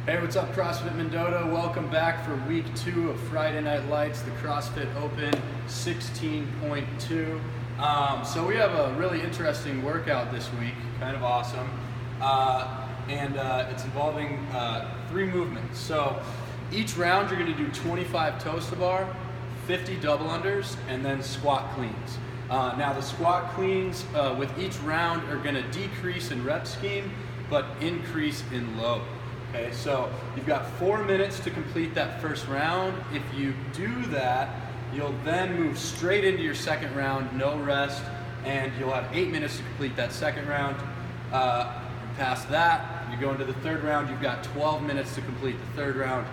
Hey, what's up, CrossFit Mendota? Welcome back for week 2 of Friday Night Lights, the CrossFit Open 16.2. So we have a really interesting workout this week, kind of awesome, and it's involving 3 movements. So each round you're going to do 25 toes to bar, 50 double unders, and then squat cleans. Now the squat cleans with each round are going to decrease in rep scheme, but increase in load. Okay, so you've got 4 minutes to complete that first round. If you do that, you'll then move straight into your second round, no rest, and you'll have 8 minutes to complete that second round. Past that, you go into the third round, you've got 12 minutes to complete the third round.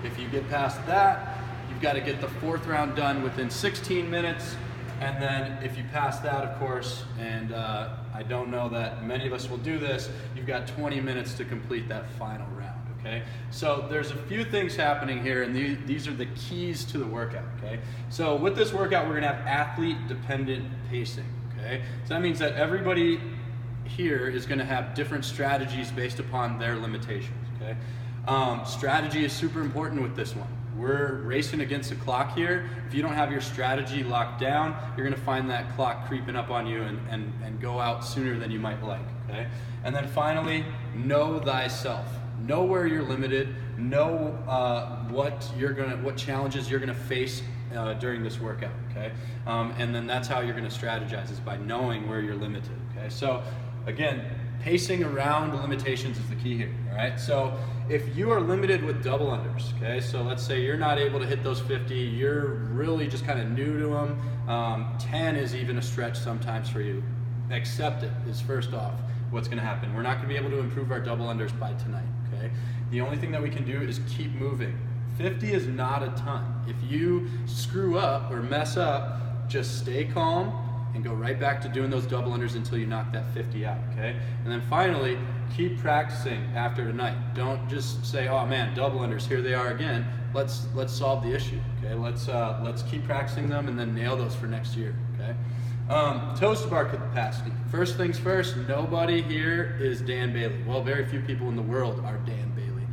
If you get past that, you've got to get the fourth round done within 16 minutes. And then if you pass that, of course, and I don't know that many of us will do this, you've got 20 minutes to complete that final round, okay? So there's a few things happening here, and these are the keys to the workout, okay? So with this workout, we're gonna have athlete-dependent pacing, okay? So that means that everybody here is gonna have different strategies based upon their limitations, okay? Strategy is super important with this one. We're racing against the clock here. If you don't have your strategy locked down, you're gonna find that clock creeping up on you and go out sooner than you might like, okay? And then finally, know thyself. Know where you're limited, know what challenges you're gonna face during this workout, okay? And then that's how you're gonna strategize, is by knowing where you're limited, okay? So again, pacing around the limitations is the key here, all right? So if you are limited with double unders, okay, so let's say you're not able to hit those 50, you're really just kind of new to them, 10 is even a stretch sometimes for you. Accept it is first off what's gonna happen. We're not gonna be able to improve our double unders by tonight, okay? The only thing that we can do is keep moving. 50 is not a ton. If you screw up or mess up, just stay calm and go right back to doing those double unders until you knock that 50 out, okay? And then finally, keep practicing after tonight. Don't just say, oh man, double unders, here they are again. Let's solve the issue, okay? Let's keep practicing them and then nail those for next year, okay? Toes to bar capacity. First things first, nobody here is Dan Bailey. Well, very few people in the world are Dan Bailey.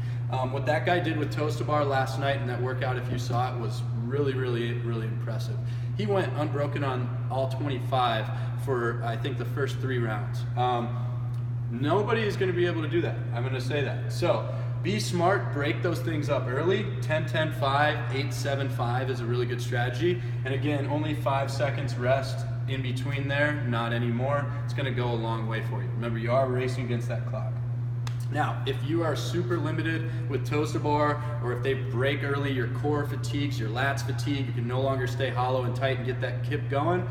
What that guy did with toes to bar last night in that workout, if you saw it, was really, really, really impressive. He went unbroken on all 25 for, I think, the first 3 rounds. Nobody is going to be able to do that. I'm going to say that. So be smart, break those things up early. 10-10-5, 8-7-5 is a really good strategy. And again, only 5 seconds rest in between there, not anymore. It's going to go a long way for you. Remember, you are racing against that clock. Now, if you are super limited with toes to bar, or if they break early, your core fatigues, your lats fatigue, you can no longer stay hollow and tight and get that kip going,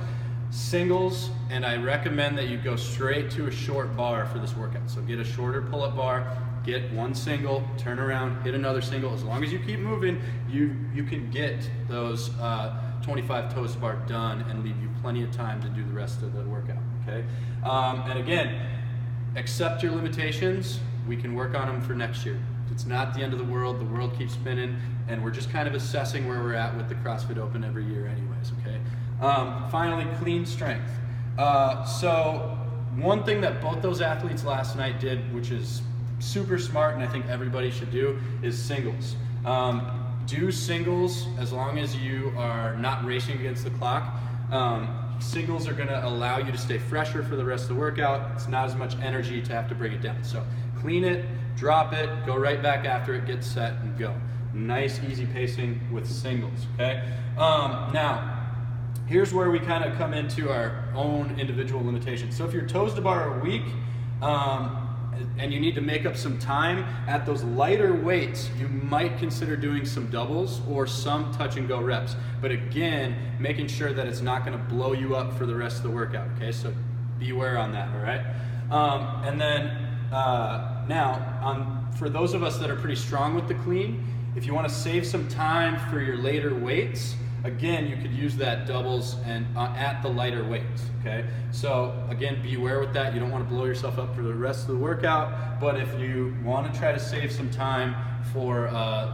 singles, and I recommend that you go straight to a short bar for this workout. So get a shorter pull-up bar, get one single, turn around, hit another single. As long as you keep moving, you can get those 25 toes to bar done and leave you plenty of time to do the rest of the workout, okay? And again, accept your limitations. We can work on them for next year. It's not the end of the world keeps spinning, and we're just kind of assessing where we're at with the CrossFit Open every year anyways, okay? Finally, clean strength. So one thing that both those athletes last night did, which is super smart and I think everybody should do, is singles. Do singles as long as you are not racing against the clock. Singles are gonna allow you to stay fresher for the rest of the workout. It's not as much energy to have to bring it down. So clean it, drop it, go right back after it gets set and go. Nice, easy pacing with singles, okay? Now, here's where we kind of come into our own individual limitations. So if your toes to bar are weak, and you need to make up some time at those lighter weights, you might consider doing some doubles or some touch and go reps. But again, making sure that it's not gonna blow you up for the rest of the workout, okay? So beware on that, all right? And then for those of us that are pretty strong with the clean, if you wanna save some time for your later weights, again, you could use that doubles and at the lighter weights, okay? So again, beware with that. You don't want to blow yourself up for the rest of the workout, but if you want to try to save some time for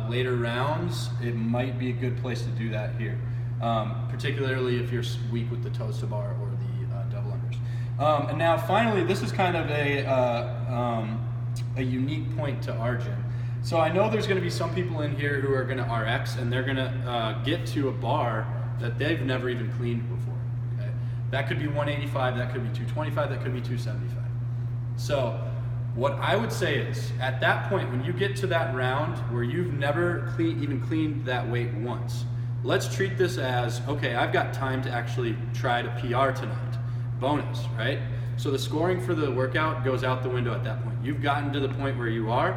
later rounds, it might be a good place to do that here, particularly if you're weak with the toes to bar or the double unders. And now finally, this is kind of a unique point to our gym. So I know there's going to be some people in here who are going to RX and they're going to get to a bar that they've never even cleaned before. Okay? That could be 185, that could be 225, that could be 275. So what I would say is, at that point, when you get to that round where you've never even cleaned that weight once, let's treat this as, okay, I've got time to actually try to PR tonight. Bonus, right? So the scoring for the workout goes out the window at that point. You've gotten to the point where you are.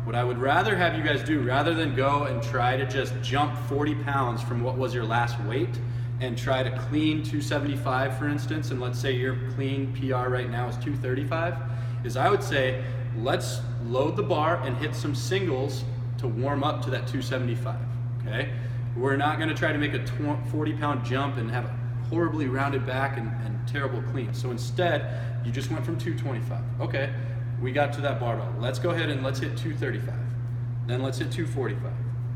What I would rather have you guys do, rather than go and try to just jump 40 pounds from what was your last weight and try to clean 275, for instance, and let's say your clean PR right now is 235, is I would say, let's load the bar and hit some singles to warm up to that 275, okay? We're not gonna try to make a 40-pound jump and have a horribly rounded back and terrible clean. So instead, you just went from 225. Okay, we got to that barbell. Let's go ahead and let's hit 235. Then let's hit 245.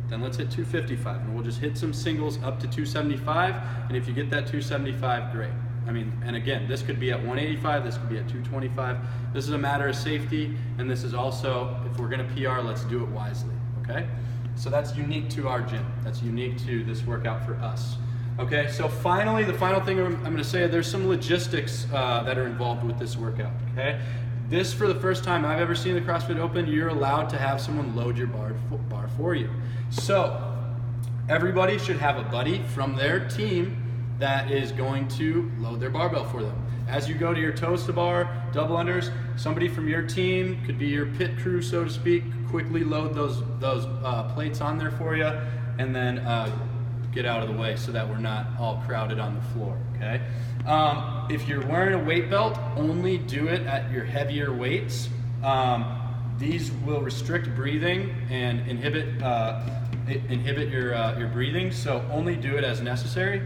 Then let's hit 255. And we'll just hit some singles up to 275. And if you get that 275, great. I mean, and again, this could be at 185, this could be at 225. This is a matter of safety, and this is also, if we're gonna PR, let's do it wisely, okay? So that's unique to our gym. That's unique to this workout for us. Okay, so finally, the final thing I'm gonna say, there's some logistics that are involved with this workout, okay? This, for the first time I've ever seen the CrossFit Open, you're allowed to have someone load your bar for you. So, everybody should have a buddy from their team that is going to load their barbell for them. As you go to your toes to bar, double unders, somebody from your team, could be your pit crew, so to speak, quickly load those plates on there for you, and then get out of the way so that we're not all crowded on the floor, okay? If you're wearing a weight belt, only do it at your heavier weights. These will restrict breathing and inhibit your breathing, so only do it as necessary.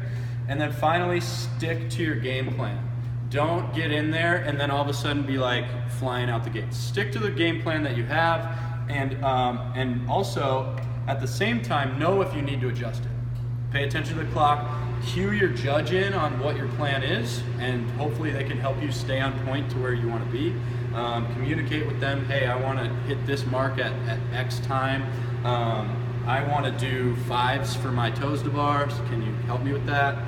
And then finally, stick to your game plan. Don't get in there and then all of a sudden be like flying out the gates. Stick to the game plan that you have, and also at the same time, know if you need to adjust it. Pay attention to the clock, cue your judge in on what your plan is, and hopefully they can help you stay on point to where you want to be. Communicate with them, hey, I want to hit this mark at X time. I want to do 5s for my toes to bars. Can you help me with that?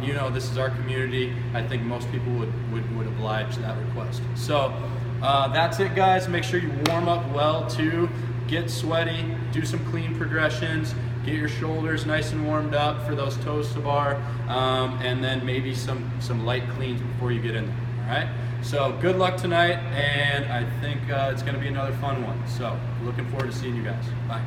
You know, this is our community. I think most people would oblige that request. So that's it, guys. Make sure you warm up well too. Get sweaty, do some clean progressions, get your shoulders nice and warmed up for those toes to bar, and then maybe some light cleans before you get in there, all right? So good luck tonight, and I think it's gonna be another fun one. So looking forward to seeing you guys. Bye.